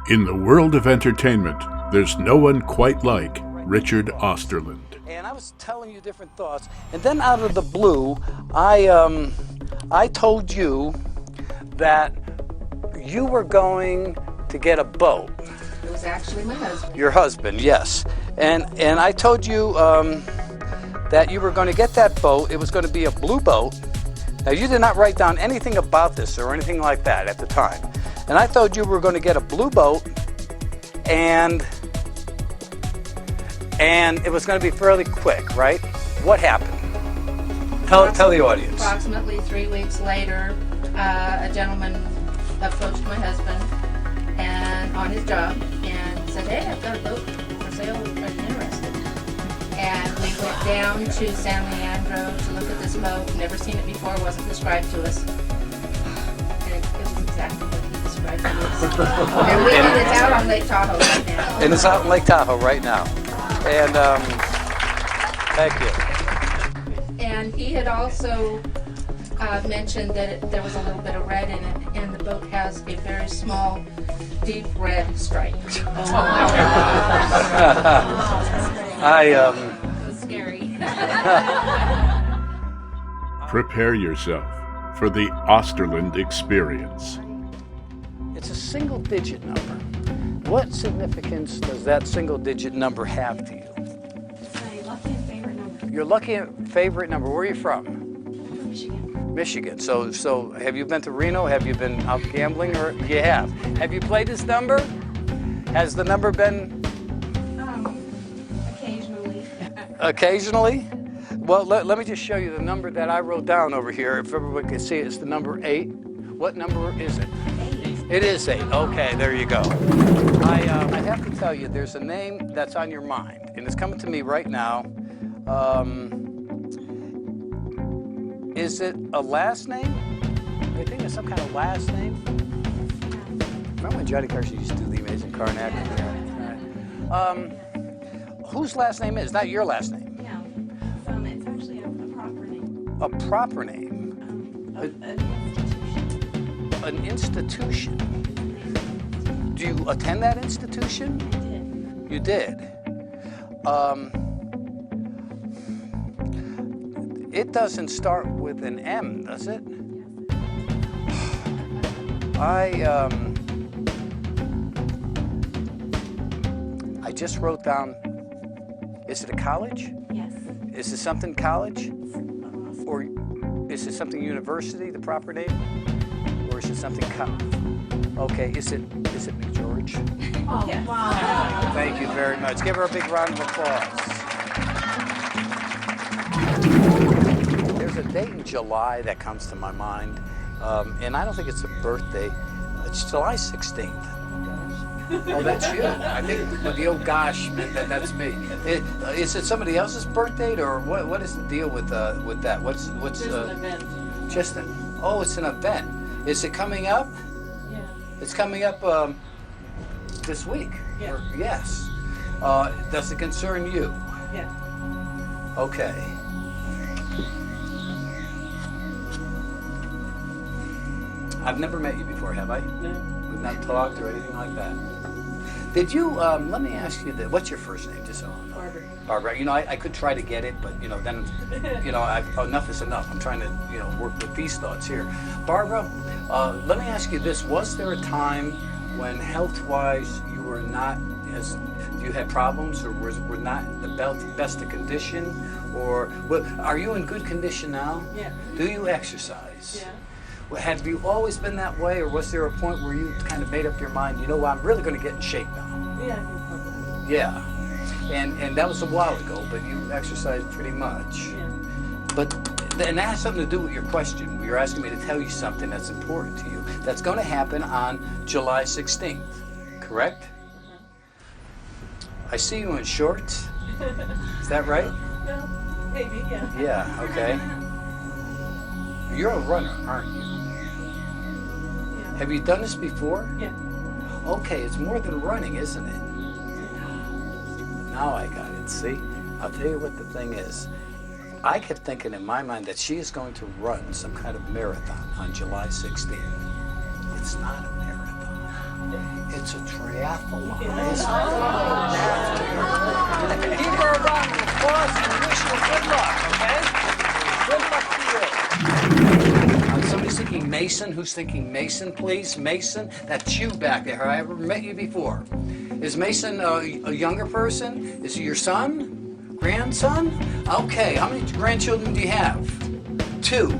In the world of entertainment, there's no one quite like Richard Osterlind. And I was telling you different thoughts, and then out of the blue, I told you that you were going to get a boat. It was actually my husband. Your husband, yes. And I told you that you were going to get that boat. It was going to be a blue boat. Now, you did not write down anything about this or anything like that at the time. And I told you we were going to get a blue boat, and it was going to be fairly quick, right? What happened? Tell the audience. Approximately 3 weeks later, a gentleman approached my husband and on his job and said, "Hey, I've got a boat for sale. Are you interested?" And we went down to San Leandro to look at this boat. Never seen it before. Wasn't described to us. And it was exactly what he described to us. And it's out on Lake Tahoe right now. And it's out in Lake Tahoe right now. And thank you. And he had also mentioned that there was a little bit of red in it, and the boat has a very small, deep red stripe. It was scary. Prepare yourself for the Osterlind experience. It's a single-digit number. What significance does that single-digit number have to you? My lucky and favorite number. Your lucky and favorite number. Where are you from? From Michigan. Michigan. So have you been to Reno? Have you been out gambling? Or you have? Have you played this number? Has the number been? Occasionally. Occasionally? Well, let me just show you the number that I wrote down over here. If everyone can see it, it's the number 8. What number is it? 8. It is 8. Okay, there you go. I have to tell you, there's a name that's on your mind, and it's coming to me right now. Is it a last name? I think it's some kind of last name. Remember when Johnny Carson used to do the Amazing Karnak? Whose last name is? Not your last name. Yeah. It's actually a proper name. A proper name. An institution. An institution. Do you attend that institution? I did. You did. It doesn't start with an M, does it? I just wrote down, is it a college? Yes. Is it something college? It's a law school. Or is it something university, the proper name? Or is it something okay, is it McGeorge? Oh, yes. Wow. Thank you very much. Give her a big round of applause. There's a date in July that comes to my mind, and I don't think it's a birthday. It's July 16th. Oh, that's you. I think with the old gosh meant that's me. Is it somebody else's birthday, or what is the deal with that? What's Just an event. Just an it's an event. Is it coming up? Yeah. It's coming up this week. Yeah. Yes. Does it concern you? Yeah. Okay. I've never met you before, have I? No. We've not talked or anything like that. Did you, let me ask you this. What's your first name, just so I know? Barbara. Barbara. You know, I could try to get it, but, then, enough is enough. I'm trying to, work with these thoughts here. Barbara, let me ask you this. Was there a time when health-wise you were not you had problems, or were not the best of condition? Or are you in good condition now? Yeah. Do you exercise? Yeah. Well, have you always been that way, or was there a point where you kind of made up your mind, I'm really going to get in shape now? Yeah, I think probably. Yeah. And that was a while ago, but you exercised pretty much. Yeah. But and that has something to do with your question. You're asking me to tell you something that's important to you. That's going to happen on July 16th, correct? I see you in shorts. Is that right? Well, maybe, yeah. Yeah, okay. You're a runner, aren't you? Yeah. Have you done this before? Yeah. Okay, it's more than running, isn't it? Now I got it, see? I'll tell you what the thing is. I kept thinking in my mind that she is going to run some kind of marathon on July 16th. It's not a marathon. It's a triathlon. Give her a round of applause and wish her good luck, okay? Good luck to you. Somebody's thinking Mason. Who's thinking Mason, please? Mason, that's you back there. Have I ever met you before? Is Mason a younger person? Is he your son? Grandson? Okay, how many grandchildren do you have? 2.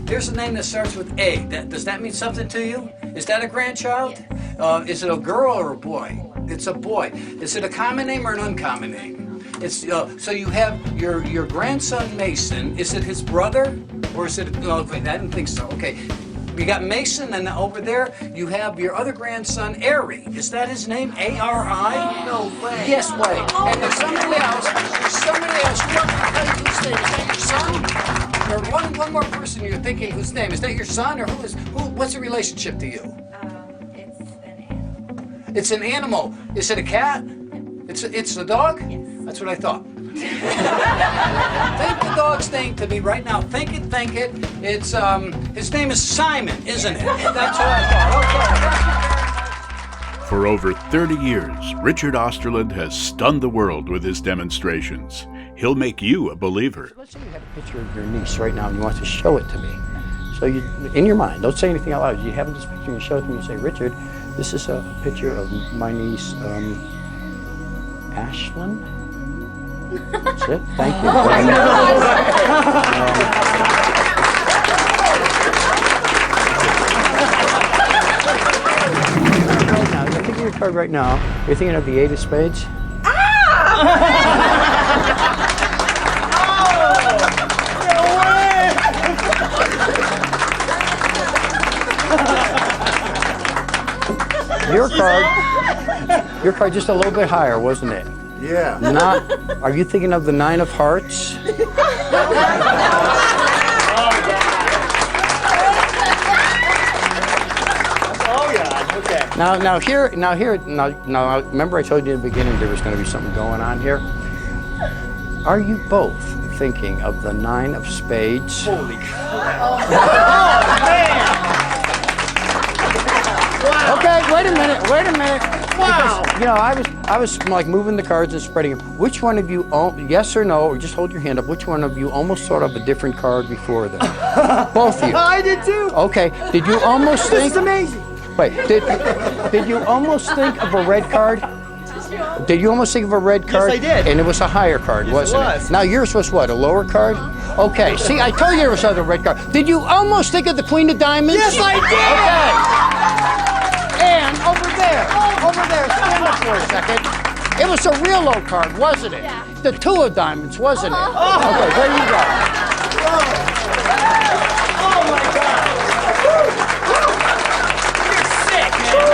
There's a name that starts with A. Does that mean something to you? Is that a grandchild? Yes. Is it a girl or a boy? It's a boy. Is it a common name or an uncommon name? It's so you have your grandson Mason. Is it his brother or is it? Okay, I didn't think so. Okay, you got Mason, and over there you have your other grandson Ari. Is that his name? A-R-I? No way. Yes, way. And there's somebody else. What whose name? Is that your son? Or one more person you're thinking whose name? Is that your son or who? What's the relationship to you? It's an animal. It's an animal. Is it a cat? It's a dog? Yes. That's what I thought. Think the dog's name to me right now. Think it. It's his name is Simon, isn't it? That's what I thought. Okay. For over 30 years, Richard Osterlind has stunned the world with his demonstrations. He'll make you a believer. Let's say you have a picture of your niece right now and you want to show it to me. So you, in your mind, don't say anything out loud. You have this picture and you show it to me and say, Richard, this is a picture of my niece, Ashlyn. That's it. Thank you. Now, you're thinking of your card right now. You're thinking of the 8 of spades. Your card just a little bit higher, wasn't it? Yeah. Are you thinking of the 9 of hearts? Oh yeah. Okay. Now, remember I told you in the beginning there was going to be something going on here? Are you both thinking of the 9 of spades? Holy crap. Oh, man. Okay, wait a minute. Wow. Because, you know, I was like moving the cards and spreading them. Which one of you, yes or no, or just hold your hand up, which one of you almost thought of a different card before them? Both of you. I did too. Okay, did you almost think? This is amazing. Wait, did you almost think of a red card? Did you almost think of a red card? Yes, I did. And it was a higher card, wasn't was. it? Now yours was what, a lower card? Okay, see, I told you there was another red card. Did you almost think of the Queen of Diamonds? Yes, I did. Okay. And over there, stand up for a second. It was a real low card, wasn't it? Yeah. The 2 of Diamonds, wasn't it? Okay, there you go. Oh my God. You're sick, man.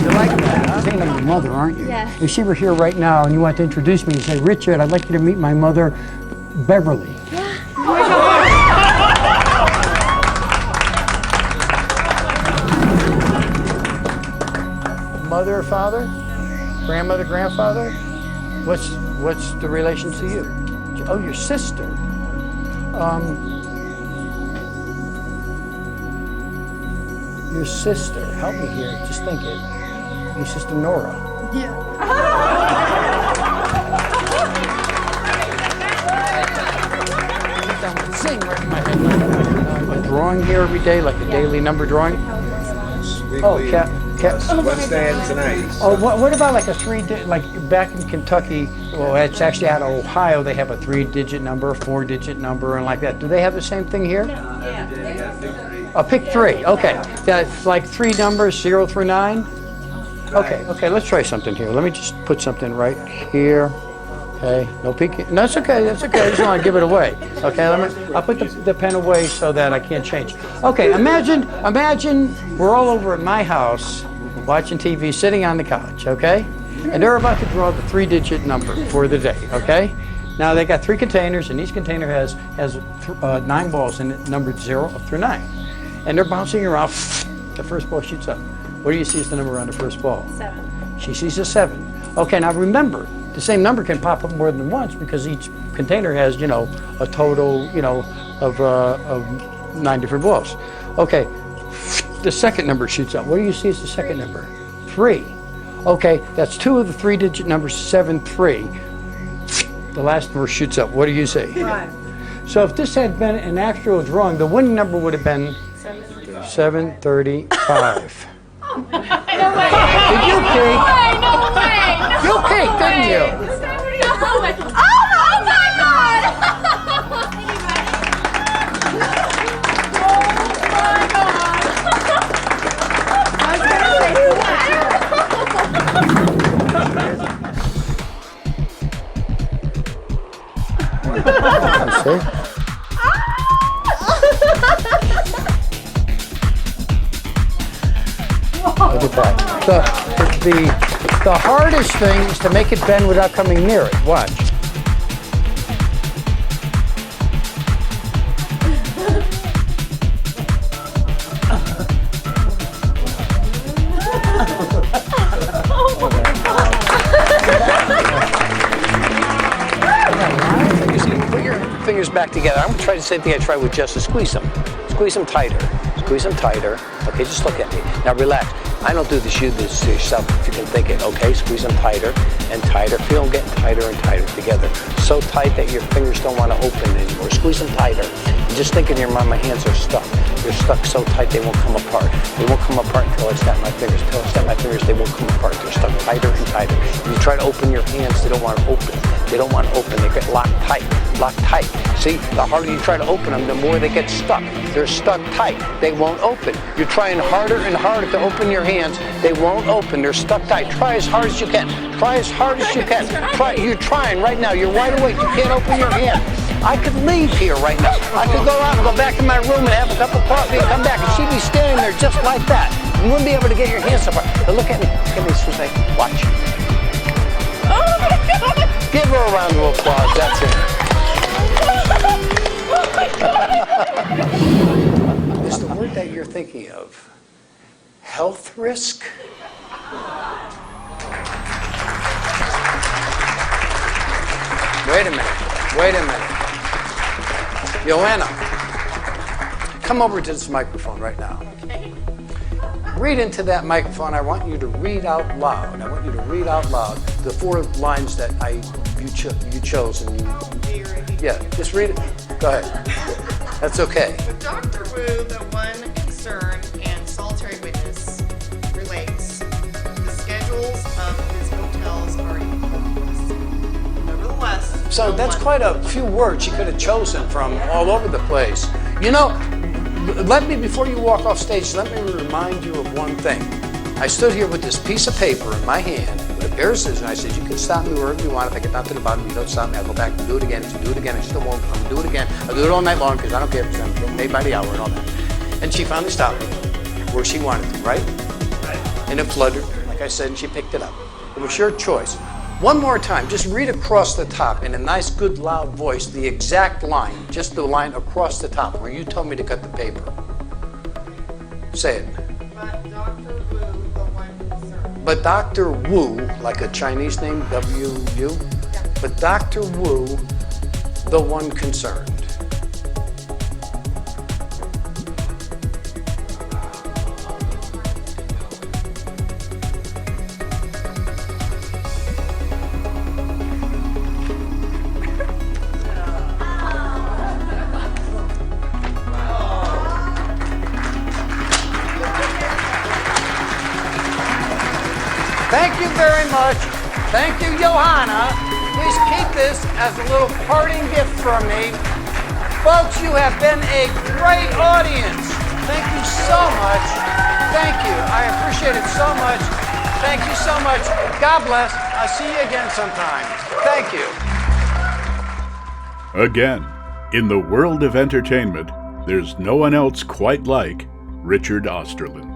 You like that, huh? Thinking of your mother, aren't you? Yeah. If she were here right now and you want to introduce me and say, Richard, I'd like you to meet my mother, Beverly. Mother or father? Grandmother, grandfather? What's the relation to you? Oh, your sister. Your sister. Help me here. Just think it. Your sister Nora. Sing right in my head. A drawing here every day, like a daily number drawing. Oh, cat. What's staying tonight? Oh, what about like a like back in Kentucky? Well, it's actually out of Ohio. They have a 3-digit number, a 4-digit number, and like that. Do they have the same thing here? Pick 3. Okay, that's like 3 numbers, 0 through 9. Okay. Let's try something here. Let me just put something right here. Okay, no peeking. No, that's okay. I just want to give it away. Okay, I'll put the pen away so that I can't change. Okay, imagine we're all over at my house watching TV, sitting on the couch, okay? And they're about to draw the 3-digit number for the day, okay? Now they got 3 containers, and each container has 9 balls in it, numbered 0 up through 9. And they're bouncing around. The first ball shoots up. What do you see as the number on the first ball? 7. She sees a 7. Okay, now remember, the same number can pop up more than once because each container has, a total, of 9 different blows. Okay, the second number shoots up. What do you see as the second number? 3. Okay, that's 2 of the 3-digit numbers, 7, 3. The last number shoots up. What do you see? 5. So if this had been an actual drawing, the winning number would have been 735. No way. Did you peek? No way. You peeked, didn't you? Oh my God. See? Look at that. The hardest thing is to make it bend without coming near it. Watch. Put your fingers back together. I'm going to try the same thing I tried with Jess. Squeeze them. Squeeze them tighter. Squeeze them tighter. Okay, just look at me. Now relax. I don't do this. You do this to yourself if you can think it. Okay, squeeze them tighter and tighter. Feel them getting tighter and tighter together. So tight that your fingers don't want to open anymore. Squeeze them tighter. And just think in your mind, my hands are stuck. They're stuck so tight they won't come apart. They won't come apart until I snap my fingers. Until I snap my fingers, they won't come apart. They're stuck tighter and tighter. If you try to open your hands, they don't want to open. They don't want to open. They get locked tight. Locked tight. See, the harder you try to open them, the more they get stuck. They're stuck tight. They won't open. You're trying harder and harder to open your hands. They won't open. They're stuck tight. Try as hard as you can. Try as hard as you can. Try. You're trying right now. You're wide awake. You can't open your hand. I could leave here right now. I could go out and go back in my room and have a cup of coffee and come back, and she'd be standing there just like that. You wouldn't be able to get your hands apart. But look at me. Look at me, Susan. Watch. Oh my God. Give her a round of applause. That's it. Is the word that you're thinking of health risk? Wait a minute. Wait a minute. Joanna, come over to this microphone right now. Okay. Read into that microphone. I want you to read out loud. I want you to read out loud the 4 lines that you chose. And yeah, just read it. Go ahead. That's okay. With Dr. Wu, the one concern and solitary witness relates, the schedules of his hotels are enormous. Nevertheless, So that's quite a few words you could have chosen from all over the place. You know, before you walk off stage, let me remind you of one thing. I stood here with this piece of paper in my hand with a pair of scissors, and I said, you can stop me wherever you want. If I get down to the bottom, you don't stop me. I'll go back and do it again. If you do it again, I still won't. I'm going to do it again. I'll do it all night long because I don't care if I'm getting paid by the hour and all that. And she finally stopped me where she wanted to, right? And it fluttered, like I said, and she picked it up. It was your choice. One more time, just read across the top in a nice, good, loud voice the exact line, just the line across the top where you told me to cut the paper. Say it. but Dr. Wu, the one concern. But Dr. Wu, like a Chinese name, W-U, but Dr. Wu, the one concerned. Thank you very much. Thank you, Johanna. Please keep this as a little parting gift from me. Folks, you have been a great audience. Thank you so much. Thank you. I appreciate it so much. Thank you so much. God bless. I'll see you again sometime. Thank you. Again, in the world of entertainment, there's no one else quite like Richard Osterlind.